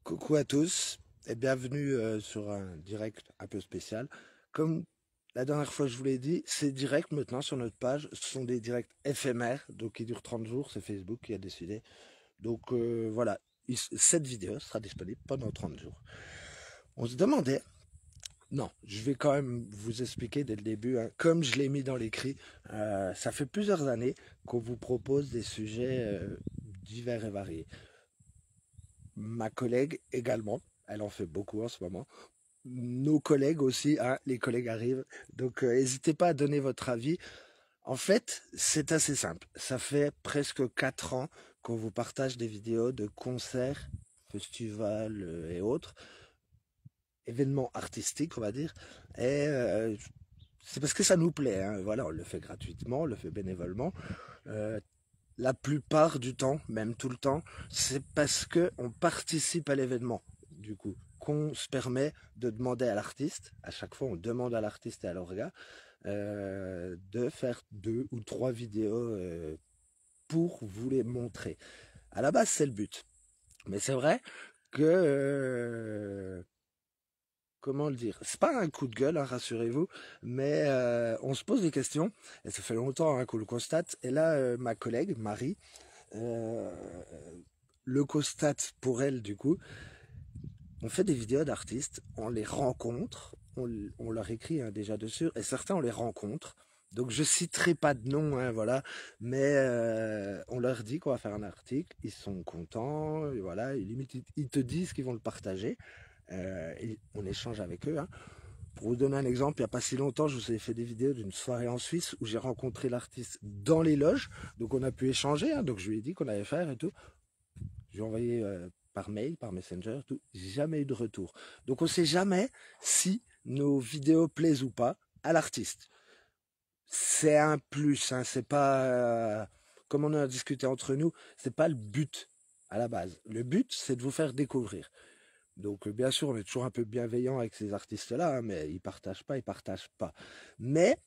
Coucou à tous et bienvenue sur un direct un peu spécial. Comme la dernière fois je vous l'ai dit, ces directs maintenant sur notre page, ce sont des directs éphémères, donc qui durent 30 jours, c'est Facebook qui a décidé. Donc voilà, cette vidéo sera disponible pendant 30 jours. On se demandait, non, je vais quand même vous expliquer dès le début, hein, comme je l'ai mis dans l'écrit, ça fait plusieurs années qu'on vous propose des sujets divers et variés. Ma collègue également, elle en fait beaucoup en ce moment. Nos collègues aussi, hein, les collègues arrivent. Donc n'hésitez pas à donner votre avis. En fait, c'est assez simple. Ça fait presque 4 ans qu'on vous partage des vidéos de concerts, festivals et autres, événements artistiques, on va dire. Et c'est parce que ça nous plaît, hein. Voilà, on le fait gratuitement, on le fait bénévolement. Euh, la plupart du temps, même tout le temps, c'est parce que on participe à l'événement, du coup, qu'on se permet de demander à l'artiste, à chaque fois on demande à l'artiste et à l'orga, de faire 2 ou 3 vidéos pour vous les montrer. À la base, c'est le but. Mais c'est vrai que, comment le dire, c'est pas un coup de gueule, hein, rassurez-vous, mais on se pose des questions, et ça fait longtemps hein, qu'on le constate, et là, ma collègue, Marie, euh, le constate pour elle du coup. On fait des vidéos d'artistes, on les rencontre, on leur écrit hein, déjà dessus, et certains on les rencontre. Donc je citerai pas de nom, hein, voilà, mais on leur dit qu'on va faire un article, ils sont contents, et voilà, et limite ils te disent qu'ils vont le partager, et on échange avec eux. Hein. Pour vous donner un exemple, il n'y a pas si longtemps, je vous ai fait des vidéos d'une soirée en Suisse où j'ai rencontré l'artiste dans les loges, donc on a pu échanger, hein, donc je lui ai dit qu'on allait faire et tout. J'ai envoyé par mail, par Messenger, tout. Jamais eu de retour. Donc on ne sait jamais si nos vidéos plaisent ou pas à l'artiste. C'est un plus, hein, c'est pas comme on a discuté entre nous, c'est pas le but à la base. Le but, c'est de vous faire découvrir. Donc bien sûr, on est toujours un peu bienveillant avec ces artistes-là, hein, mais ils partagent pas, ils partagent pas. Mais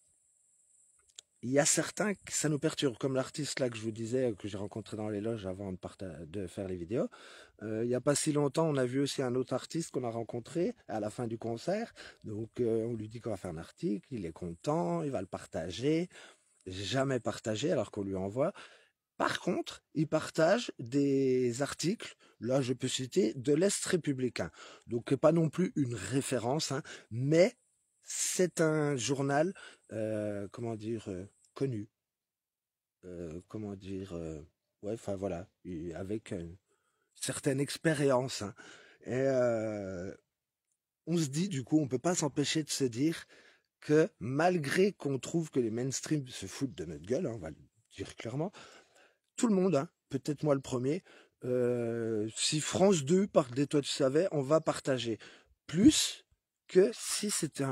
il y a certains que ça nous perturbe, comme l'artiste là que je vous disais, que j'ai rencontré dans les loges avant de faire les vidéos. Il n'y a pas si longtemps, on a vu aussi un autre artiste qu'on a rencontré à la fin du concert. Donc on lui dit qu'on va faire un article, il est content, il va le partager. Jamais partagé alors qu'on lui envoie. Par contre, il partage des articles, là je peux citer, de l'Est républicain. Donc pas non plus une référence, hein, mais c'est un journal, comment dire, connu. Comment dire, ouais, enfin voilà, avec une certaine expérience. Hein. Et on se dit, du coup, on peut pas s'empêcher de se dire que malgré qu'on trouve que les mainstream se foutent de notre gueule, hein, on va le dire clairement, tout le monde, hein, peut-être moi le premier, si France 2 parle des Toi tu savais, on va partager. Plus que si c'était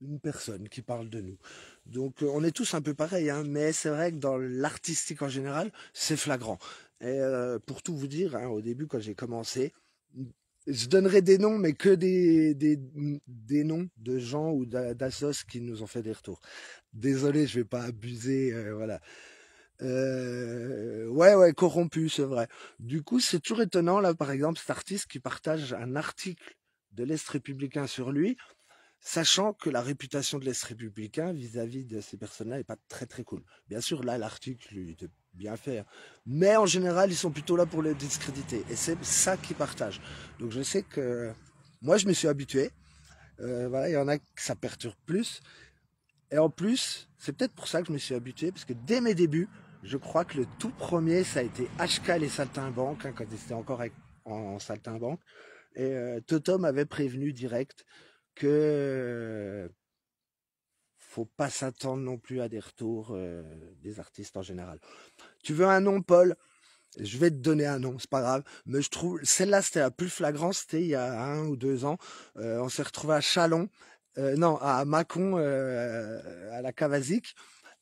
une personne qui parle de nous. Donc on est tous un peu pareils, hein, mais c'est vrai que dans l'artistique en général, c'est flagrant. Et pour tout vous dire, hein, au début quand j'ai commencé, je donnerai des noms, mais que des noms de gens ou d'assos qui nous ont fait des retours. Désolé, je vais pas abuser, voilà. Ouais, corrompu, c'est vrai. Du coup, c'est toujours étonnant, là, par exemple, cet artiste qui partage un article de l'Est républicain sur lui, sachant que la réputation de l'Est républicain vis-à-vis de ces personnes-là n'est pas très très cool. Bien sûr, là, l'article il était bien fait, hein. Mais en général, ils sont plutôt là pour le discréditer. Et c'est ça qu'ils partagent. Donc je sais que moi, je me suis habitué. Voilà, il y en a que ça perturbe plus. Et en plus, c'est peut-être pour ça que je me suis habitué, parce que dès mes débuts, je crois que le tout premier, ça a été HK les saltimbanques, hein, quand ils étaient encore en saltimbanque. Et Toto m'avait prévenu direct que faut pas s'attendre non plus à des retours des artistes en général. Tu veux un nom, Paul? Je vais te donner un nom, c'est pas grave. Mais je trouve celle-là c'était la plus flagrante, c'était il y a 1 ou 2 ans. On s'est retrouvé à Chalon, non à Mâcon, à la Cavasic,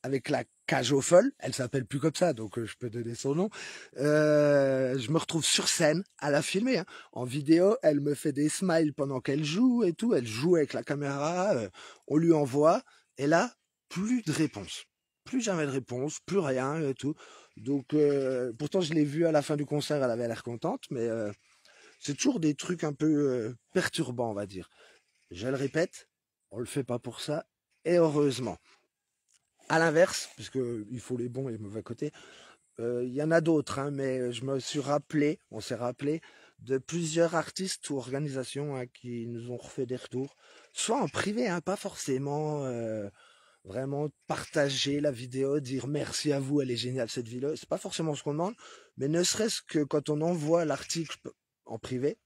avec la cage aux folles. Elle s'appelle plus comme ça, donc je peux donner son nom. Je me retrouve sur scène à la filmer, hein. En vidéo. Elle me fait des smiles pendant qu'elle joue et tout. Elle joue avec la caméra. On lui envoie. Et là, plus de réponse. Plus jamais de réponse, plus rien et tout. Donc, pourtant, je l'ai vue à la fin du concert, elle avait l'air contente, mais C'est toujours des trucs un peu perturbants, on va dire. Je le répète, on le fait pas pour ça, et heureusement. À l'inverse, puisque il faut les bons et les mauvais côtés, il y en a d'autres, hein, mais je me suis rappelé, on s'est rappelé de plusieurs artistes ou organisations hein, qui nous ont refait des retours, soit en privé, hein, pas forcément vraiment partager la vidéo, dire merci à vous, elle est géniale cette vidéo. C'est pas forcément ce qu'on demande, mais ne serait-ce que quand on envoie l'article en privé,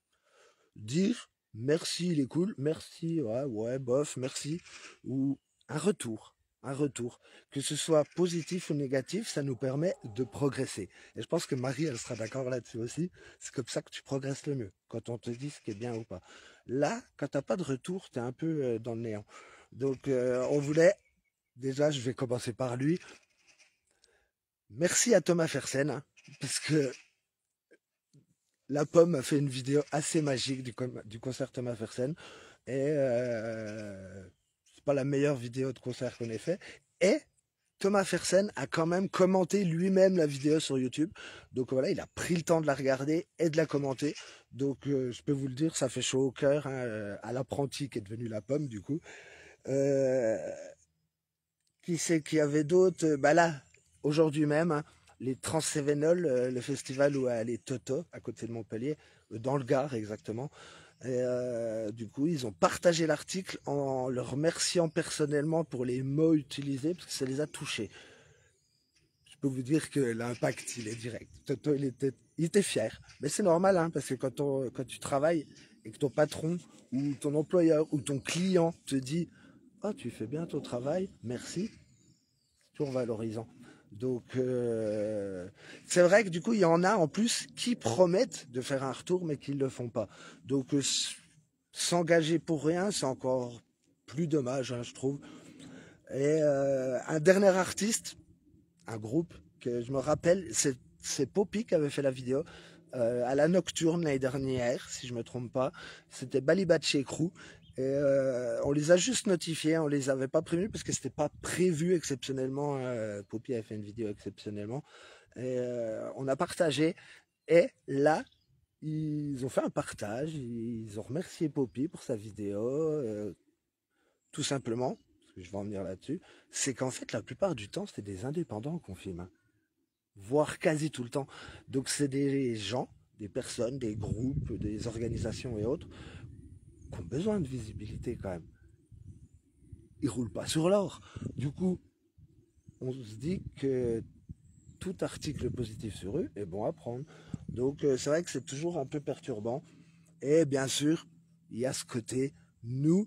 dire merci, il est cool, merci, ouais, ouais, bof, merci, ou un retour. Un retour, que ce soit positif ou négatif, ça nous permet de progresser. Et je pense que Marie, elle sera d'accord là-dessus aussi. C'est comme ça que tu progresses le mieux, quand on te dit ce qui est bien ou pas. Là, quand t'as pas de retour, t'es un peu dans le néant. Donc, on voulait, déjà, je vais commencer par lui. Merci à Thomas Fersen, hein, parce que La Pomme a fait une vidéo assez magique du concert Thomas Fersen. Et c'est pas la meilleure vidéo de concert qu'on ait fait. Et Thomas Fersen a quand même commenté lui-même la vidéo sur YouTube. Donc voilà, il a pris le temps de la regarder et de la commenter. Donc je peux vous le dire, ça fait chaud au cœur hein, à l'apprenti qui est devenu La Pomme du coup. Euh, qui c'est qu'il y avait d'autres Bah là, aujourd'hui même, hein, les Transcévénols, le festival où est allé Toto, à côté de Montpellier, dans le Gard exactement. Et du coup, ils ont partagé l'article en le remerciant personnellement pour les mots utilisés, parce que ça les a touchés. Je peux vous dire que l'impact, il est direct. Toto, il était fier. Mais c'est normal, hein, parce que quand tu travailles et que ton patron ou ton employeur ou ton client te dit « Oh, tu fais bien ton travail, merci », toujours valorisant. Donc, c'est vrai que du coup, il y en a en plus qui promettent de faire un retour, mais qui ne le font pas. Donc, s'engager pour rien, c'est encore plus dommage, hein, je trouve. Et un dernier artiste, un groupe que je me rappelle, c'est Poppy qui avait fait la vidéo à la Nocturne l'année dernière, si je me trompe pas. C'était Balibache Crew. Et on les a juste notifiés, on les avait pas prévenus parce que c'était pas prévu exceptionnellement. Poppy avait fait une vidéo exceptionnellement. Et on a partagé. Et là, ils ont fait un partage. Ils ont remercié Poppy pour sa vidéo. Tout simplement, parce que je vais en venir là-dessus, c'est qu'en fait, la plupart du temps, c'est des indépendants qu'on filme. Hein, voire quasi tout le temps. Donc c'est des gens, des personnes, des groupes, des organisations et autres qui ont besoin de visibilité quand même. Ils roulent pas sur l'or. Du coup, on se dit que tout article positif sur eux est bon à prendre. Donc c'est vrai que c'est toujours un peu perturbant. Et bien sûr, il y a ce côté, nous,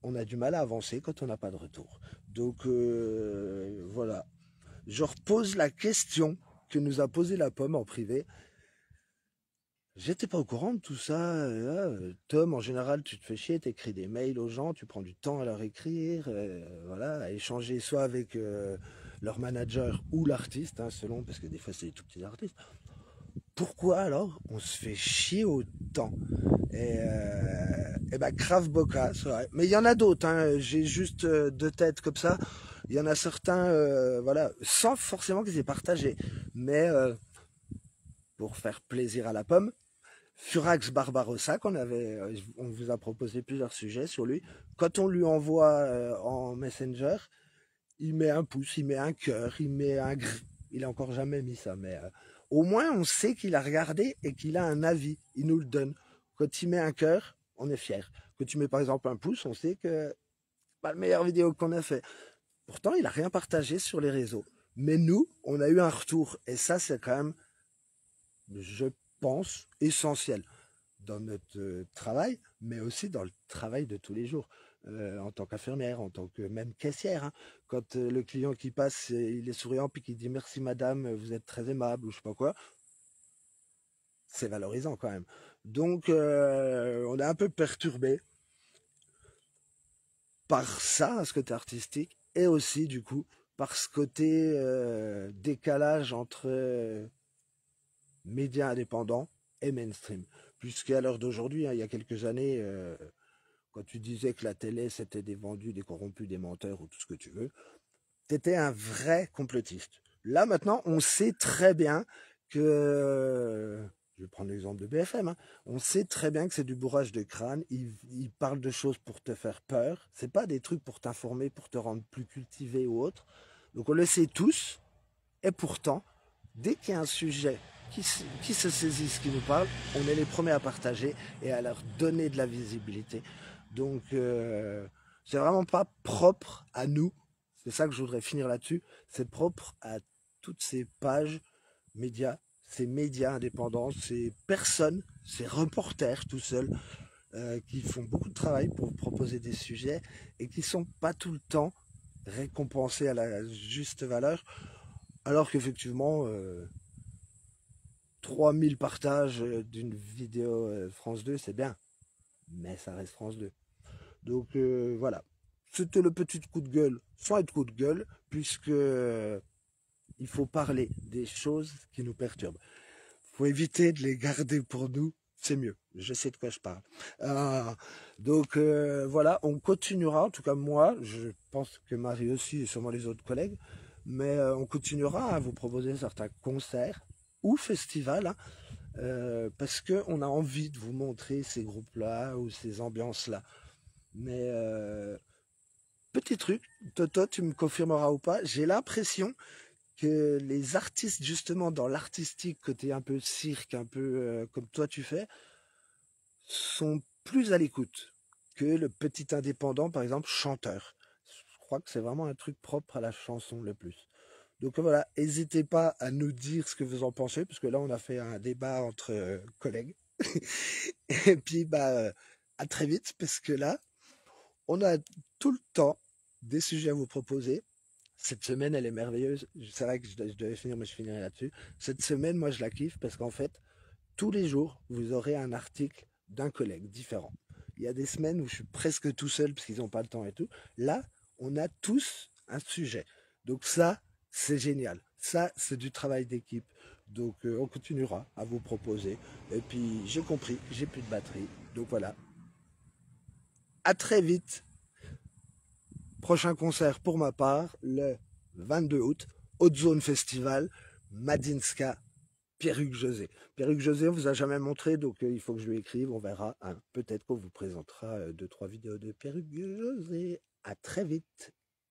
on a du mal à avancer quand on n'a pas de retour. Donc voilà. Je repose la question que nous a posée La Pomme en privé. J'étais pas au courant de tout ça. Tom, en général, tu te fais chier, t'écris des mails aux gens, tu prends du temps à leur écrire, voilà, à échanger soit avec leur manager ou l'artiste, hein, selon, parce que des fois c'est des tout petits artistes. Pourquoi alors on se fait chier autant et ben Krav Boca, c'est vrai. Mais il y en a d'autres, hein. J'ai juste deux têtes comme ça. Il y en a certains, voilà, sans forcément qu'ils aient partagé, mais pour faire plaisir à La Pomme. Furax Barbarossa, on vous a proposé plusieurs sujets sur lui. Quand on lui envoie en Messenger, il met un pouce, il met un cœur, il met un gris. Il a encore jamais mis ça, mais au moins on sait qu'il a regardé et qu'il a un avis. Il nous le donne. Quand il met un cœur, on est fier. Quand tu mets par exemple un pouce, on sait que c'est pas la meilleure vidéo qu'on a fait. Pourtant, il a rien partagé sur les réseaux. Mais nous, on a eu un retour et ça, c'est quand même, je pense, essentiel dans notre travail, mais aussi dans le travail de tous les jours, en tant qu'infirmière, en tant que même caissière. Hein. Quand le client qui passe, il est souriant, puis qui dit merci madame, vous êtes très aimable, ou je sais pas quoi, c'est valorisant quand même. Donc, on est un peu perturbé par ça, ce côté artistique, et aussi, du coup, par ce côté décalage entre médias indépendants et mainstream. Puisqu'à l'heure d'aujourd'hui, hein, il y a quelques années, quand tu disais que la télé c'était des vendus, des corrompus, des menteurs ou tout ce que tu veux, t'étais un vrai complotiste. Là maintenant, on sait très bien que je vais prendre l'exemple de BFM, hein. On sait très bien que c'est du bourrage de crâne. Ils parlent de choses pour te faire peur. C'est pas des trucs pour t'informer, pour te rendre plus cultivé ou autre. Donc on le sait tous. Et pourtant, dès qu'il y a un sujet qui se saisisse, qui nous parle, on est les premiers à partager et à leur donner de la visibilité. Donc c'est vraiment pas propre à nous. C'est ça que je voudrais finir là-dessus. C'est propre à toutes ces pages médias, ces médias indépendants, ces personnes, ces reporters tout seuls qui font beaucoup de travail pour vous proposer des sujets et qui sont pas tout le temps récompensés à la juste valeur, alors qu'effectivement 3000 partages d'une vidéo France 2, c'est bien, mais ça reste France 2. Donc voilà, c'était le petit coup de gueule sans être coup de gueule, puisque il faut parler des choses qui nous perturbent. Il faut éviter de les garder pour nous, c'est mieux. Je sais de quoi je parle. Donc voilà, on continuera, en tout cas moi, je pense que Marie aussi et sûrement les autres collègues, mais on continuera à vous proposer certains concerts ou festivals, hein, parce qu'on a envie de vous montrer ces groupes-là ou ces ambiances-là. Mais petit truc, Toto, tu me confirmeras ou pas, j'ai l'impression que les artistes, justement, dans l'artistique, côté un peu cirque, un peu comme toi tu fais, sont plus à l'écoute que le petit indépendant, par exemple, chanteur. Je crois que c'est vraiment un truc propre à la chanson le plus. Donc voilà, n'hésitez pas à nous dire ce que vous en pensez, parce que là, on a fait un débat entre collègues. Et puis, à très vite, parce que là, on a tout le temps des sujets à vous proposer. Cette semaine, elle est merveilleuse. C'est vrai que je devais finir, mais je finirai là-dessus. Cette semaine, moi, je la kiffe parce qu'en fait, tous les jours, vous aurez un article d'un collègue différent. Il y a des semaines où je suis presque tout seul parce qu'ils n'ont pas le temps et tout. Là, on a tous un sujet. Donc ça, c'est génial. Ça, c'est du travail d'équipe. Donc on continuera à vous proposer. Et puis, j'ai compris, j'ai plus de batterie. Donc voilà. À très vite. Prochain concert pour ma part, le 22 août, Haute Zone Festival, Madinska, Pierre-Hugues José. Pierre-Hugues José, on vous a jamais montré, donc il faut que je lui écrive, on verra. Hein. Peut-être qu'on vous présentera 2-3 vidéos de Pierre-Hugues José. À très vite.